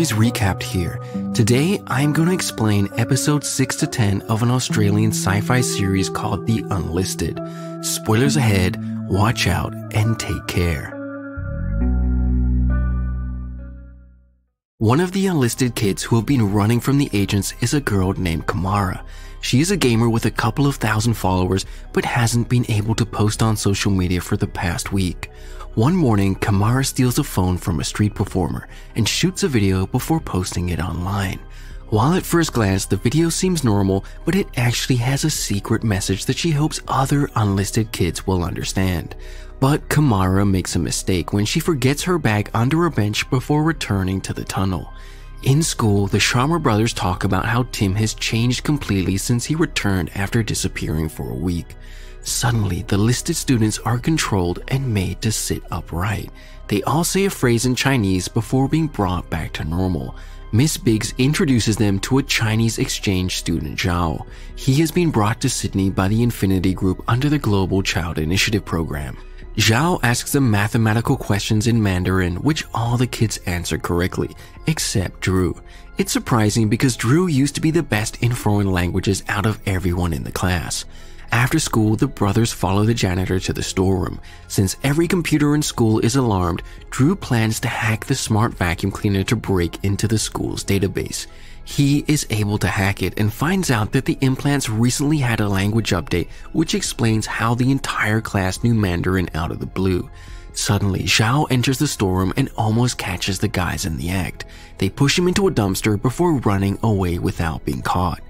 series recapped here. Today, I'm going to explain episodes 6 to 10 of an Australian sci-fi series called The Unlisted. Spoilers ahead, watch out, and take care. One of the enlisted kids who have been running from the agents is a girl named Kamara. She is a gamer with a couple of thousand followers, but hasn't been able to post on social media for the past week. One morning, Kamara steals a phone from a street performer and shoots a video before posting it online. While at first glance the video seems normal, but it actually has a secret message that she hopes other unlisted kids will understand. But Kamara makes a mistake when she forgets her bag under a bench before returning to the tunnel. In school, the Sharma brothers talk about how Tim has changed completely since he returned after disappearing for a week. Suddenly, the listed students are controlled and made to sit upright. They all say a phrase in Chinese before being brought back to normal. Miss Biggs introduces them to a Chinese exchange student, Zhao. He has been brought to Sydney by the Infinity Group under the Global Child Initiative program. Zhao asks them mathematical questions in Mandarin, which all the kids answer correctly, except Drew. It's surprising because Drew used to be the best in foreign languages out of everyone in the class. After school, the brothers follow the janitor to the storeroom. Since every computer in school is alarmed, Drew plans to hack the smart vacuum cleaner to break into the school's database. He is able to hack it and finds out that the implants recently had a language update, which explains how the entire class knew Mandarin out of the blue. Suddenly, Zhao enters the storeroom and almost catches the guys in the act. They push him into a dumpster before running away without being caught.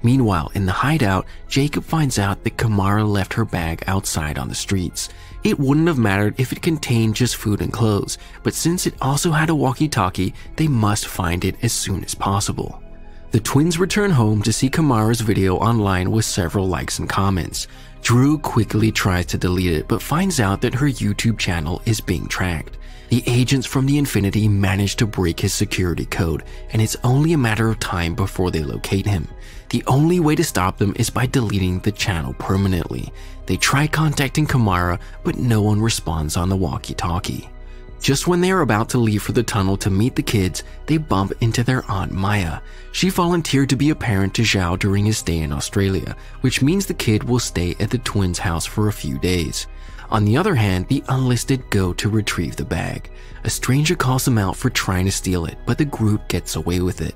Meanwhile, in the hideout, Jacob finds out that Kamara left her bag outside on the streets. It wouldn't have mattered if it contained just food and clothes, but since it also had a walkie-talkie, they must find it as soon as possible. The twins return home to see Kamara's video online with several likes and comments. Drew quickly tries to delete it but finds out that her YouTube channel is being tracked. The agents from the Infinity manage to break his security code, and it's only a matter of time before they locate him. The only way to stop them is by deleting the channel permanently. They try contacting Kamara, but no one responds on the walkie-talkie. Just when they are about to leave for the tunnel to meet the kids, they bump into their Aunt Maya. She volunteered to be a parent to Zhao during his stay in Australia, which means the kid will stay at the twins' house for a few days. On the other hand, the Unlisted go to retrieve the bag. A stranger calls them out for trying to steal it, but the group gets away with it.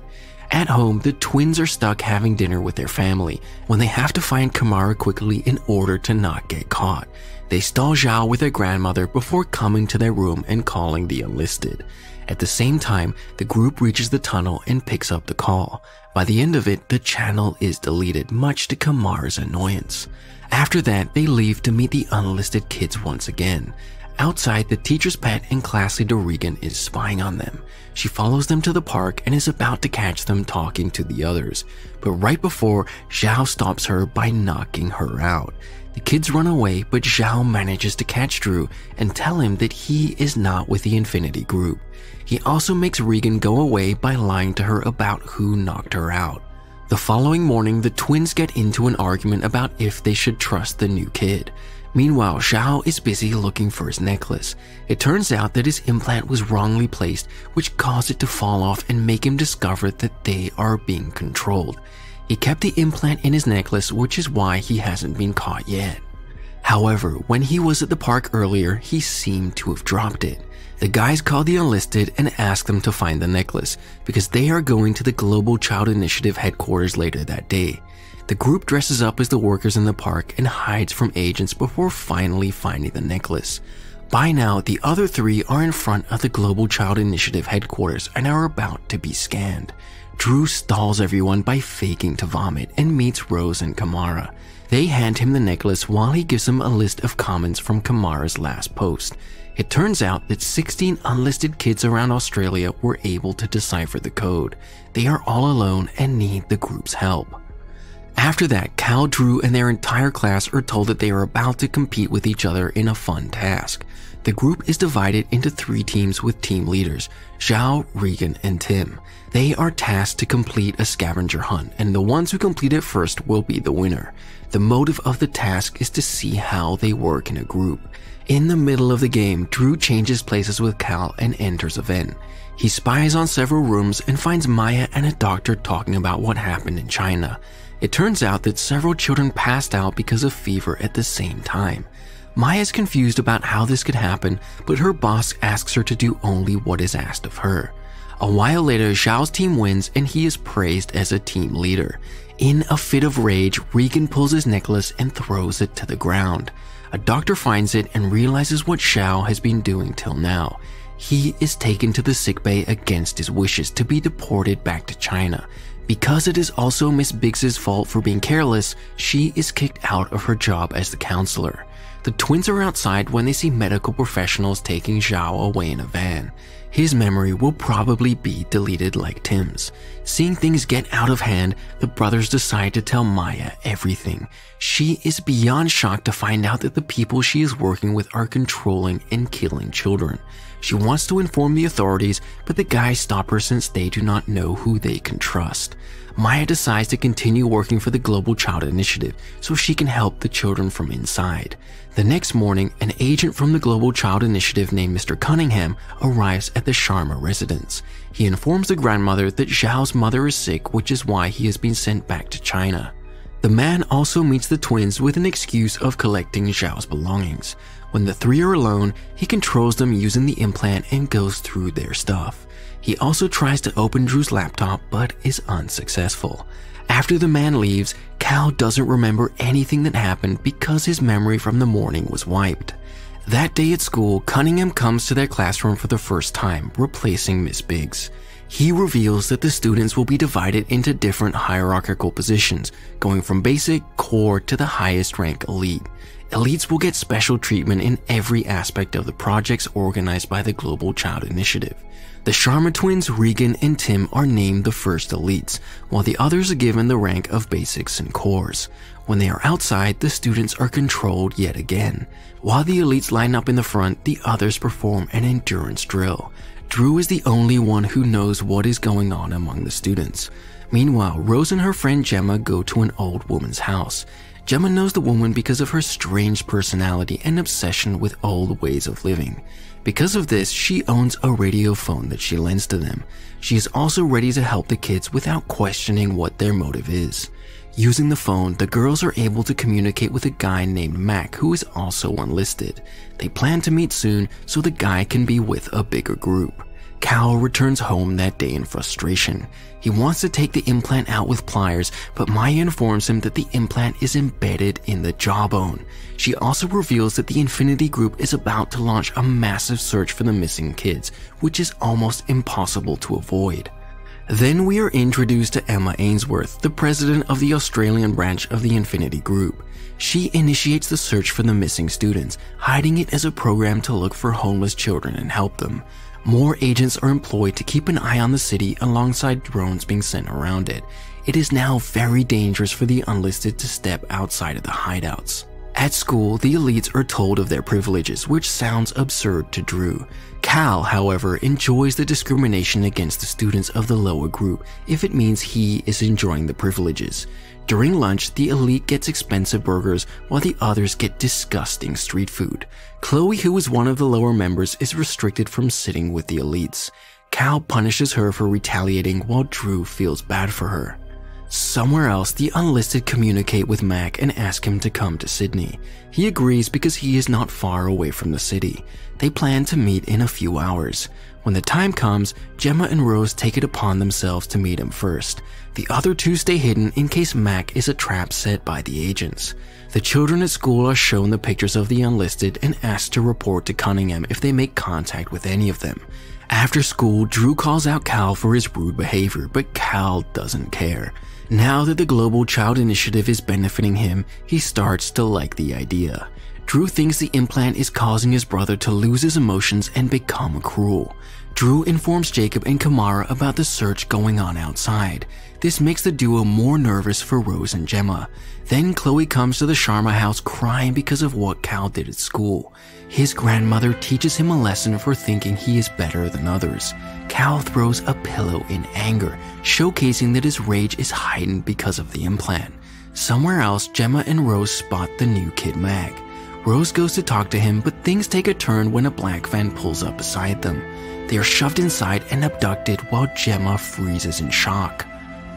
At home, the twins are stuck having dinner with their family when they have to find Kamara quickly in order to not get caught. They stall Zhao with their grandmother before coming to their room and calling the Unlisted. At the same time, the group reaches the tunnel and picks up the call. By the end of it, the channel is deleted, much to Kamara's annoyance. After that, they leave to meet the Unlisted kids once again. Outside, the teacher's pet and class leader Regan is spying on them. She follows them to the park and is about to catch them talking to the others. But right before, Zhao stops her by knocking her out. The kids run away, but Zhao manages to catch Drew and tell him that he is not with the Infinity Group. He also makes Regan go away by lying to her about who knocked her out. The following morning, the twins get into an argument about if they should trust the new kid. Meanwhile, Zhao is busy looking for his necklace. It turns out that his implant was wrongly placed, which caused it to fall off and make him discover that they are being controlled. He kept the implant in his necklace, which is why he hasn't been caught yet. However, when he was at the park earlier, he seemed to have dropped it. The guys call the Unlisted and ask them to find the necklace because they are going to the Global Child Initiative headquarters later that day. The group dresses up as the workers in the park and hides from agents before finally finding the necklace. By now, the other three are in front of the Global Child Initiative headquarters and are about to be scanned. Drew stalls everyone by faking to vomit and meets Rose and Kamara. They hand him the necklace while he gives them a list of comments from Kamara's last post. It turns out that 16 unlisted kids around Australia were able to decipher the code. They are all alone and need the group's help. After that, Cal, Drew, and their entire class are told that they are about to compete with each other in a fun task. The group is divided into 3 teams with team leaders, Zhao, Regan, and Tim. They are tasked to complete a scavenger hunt, and the ones who complete it first will be the winner. The motive of the task is to see how they work in a group. In the middle of the game, Drew changes places with Cal and enters a vent. He spies on several rooms and finds Maya and a doctor talking about what happened in China. It turns out that several children passed out because of fever at the same time. Maya's confused about how this could happen, but her boss asks her to do only what is asked of her. A while later, Zhao's team wins and he is praised as a team leader. In a fit of rage, Regan pulls his necklace and throws it to the ground. A doctor finds it and realizes what Zhao has been doing till now. He is taken to the sickbay against his wishes to be deported back to China. Because it is also Miss Biggs's fault for being careless, she is kicked out of her job as the counselor. The twins are outside when they see medical professionals taking Zhao away in a van. His memory will probably be deleted like Tim's. Seeing things get out of hand, the brothers decide to tell Maya everything. She is beyond shocked to find out that the people she is working with are controlling and killing children. She wants to inform the authorities, but the guys stop her since they do not know who they can trust. Maya decides to continue working for the Global Child Initiative so she can help the children from inside. The next morning, an agent from the Global Child Initiative named Mr. Cunningham arrives at the Sharma residence. He informs the grandmother that Zhao's mother is sick, which is why he has been sent back to China. The man also meets the twins with an excuse of collecting Zhao's belongings. When the three are alone, he controls them using the implant and goes through their stuff. He also tries to open Drew's laptop but is unsuccessful. After the man leaves, Cal doesn't remember anything that happened because his memory from the morning was wiped. That day at school, Cunningham comes to their classroom for the first time, replacing Miss Biggs. He reveals that the students will be divided into different hierarchical positions, going from basic, core to the highest rank elite. Elites will get special treatment in every aspect of the projects organized by the Global Child Initiative. The Sharma twins, Regan and Tim, are named the first elites, while the others are given the rank of basics and cores. When they are outside, the students are controlled yet again. While the elites line up in the front, the others perform an endurance drill. Drew is the only one who knows what is going on among the students. Meanwhile, Rose and her friend Gemma go to an old woman's house. Gemma knows the woman because of her strange personality and obsession with old ways of living. Because of this, she owns a radio phone that she lends to them. She is also ready to help the kids without questioning what their motive is. Using the phone, the girls are able to communicate with a guy named Mac who is also unlisted. They plan to meet soon so the guy can be with a bigger group. Cal returns home that day in frustration. He wants to take the implant out with pliers, but Maya informs him that the implant is embedded in the jawbone. She also reveals that the Infinity Group is about to launch a massive search for the missing kids, which is almost impossible to avoid. Then we are introduced to Emma Ainsworth, the president of the Australian branch of the Infinity Group. She initiates the search for the missing students, hiding it as a program to look for homeless children and help them. More agents are employed to keep an eye on the city alongside drones being sent around it. It is now very dangerous for the unlisted to step outside of the hideouts. At school, the elites are told of their privileges, which sounds absurd to Drew. Cal, however, enjoys the discrimination against the students of the lower group if it means he is enjoying the privileges. During lunch, the elite gets expensive burgers while the others get disgusting street food. Chloe, who is one of the lower members, is restricted from sitting with the elites. Cal punishes her for retaliating while Drew feels bad for her. Somewhere else, the unlisted communicate with Mac and ask him to come to Sydney. He agrees because he is not far away from the city. They plan to meet in a few hours. When the time comes, Gemma and Rose take it upon themselves to meet him first. The other two stay hidden in case Mac is a trap set by the agents. The children at school are shown the pictures of the unlisted and asked to report to Cunningham if they make contact with any of them. After school, Drew calls out Cal for his rude behavior, but Cal doesn't care. Now that the Global Child Initiative is benefiting him, he starts to like the idea. Drew thinks the implant is causing his brother to lose his emotions and become cruel. Drew informs Jacob and Kamara about the search going on outside. This makes the duo more nervous for Rose and Gemma. Then Chloe comes to the Sharma house crying because of what Cal did at school. His grandmother teaches him a lesson for thinking he is better than others. Cal throws a pillow in anger, showcasing that his rage is heightened because of the implant. Somewhere else, Gemma and Rose spot the new kid Mag. Rose goes to talk to him, but things take a turn when a black van pulls up beside them. They are shoved inside and abducted while Gemma freezes in shock.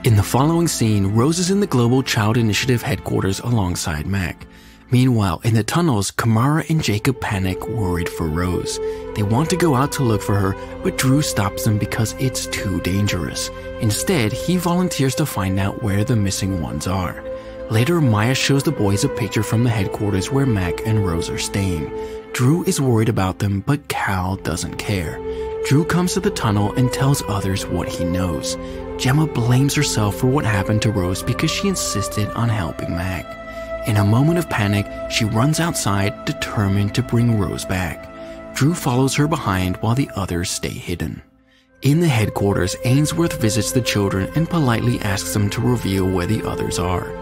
In the following scene, Rose is in the Global Child Initiative headquarters alongside Mac. Meanwhile, in the tunnels, Kamara and Jacob panic, worried for Rose. They want to go out to look for her, but Drew stops them because it's too dangerous. Instead, he volunteers to find out where the missing ones are. Later, Maya shows the boys a picture from the headquarters where Mac and Rose are staying. Drew is worried about them, but Cal doesn't care. Drew comes to the tunnel and tells others what he knows. Gemma blames herself for what happened to Rose because she insisted on helping Mac. In a moment of panic, she runs outside, determined to bring Rose back. Drew follows her behind while the others stay hidden. In the headquarters, Ainsworth visits the children and politely asks them to reveal where the others are.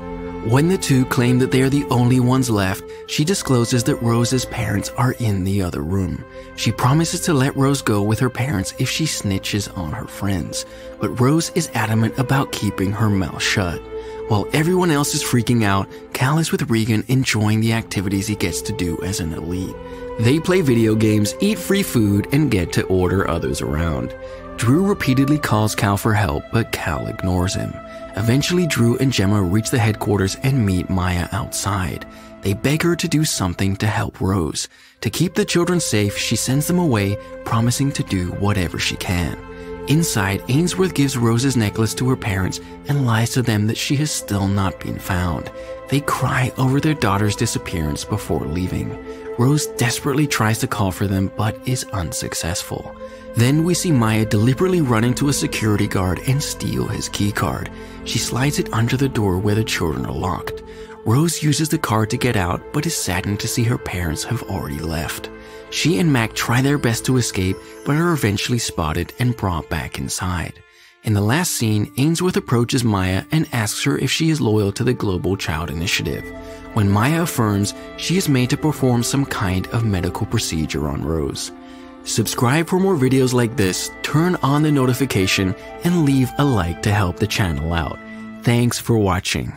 When the two claim that they are the only ones left, she discloses that Rose's parents are in the other room. She promises to let Rose go with her parents if she snitches on her friends, but Rose is adamant about keeping her mouth shut. While everyone else is freaking out, Cal is with Regan enjoying the activities he gets to do as an elite. They play video games, eat free food, and get to order others around. Drew repeatedly calls Cal for help, but Cal ignores him. Eventually, Drew and Gemma reach the headquarters and meet Maya outside. They beg her to do something to help Rose. To keep the children safe, she sends them away, promising to do whatever she can. Inside, Ainsworth gives Rose's necklace to her parents and lies to them that she has still not been found. They cry over their daughter's disappearance before leaving. Rose desperately tries to call for them but is unsuccessful. Then we see Maya deliberately run into a security guard and steal his keycard. She slides it under the door where the children are locked. Rose uses the card to get out but is saddened to see her parents have already left. She and Mac try their best to escape, but are eventually spotted and brought back inside. In the last scene, Ainsworth approaches Maya and asks her if she is loyal to the Global Child Initiative. When Maya affirms, she is made to perform some kind of medical procedure on Rose. Subscribe for more videos like this, turn on the notification, and leave a like to help the channel out. Thanks for watching.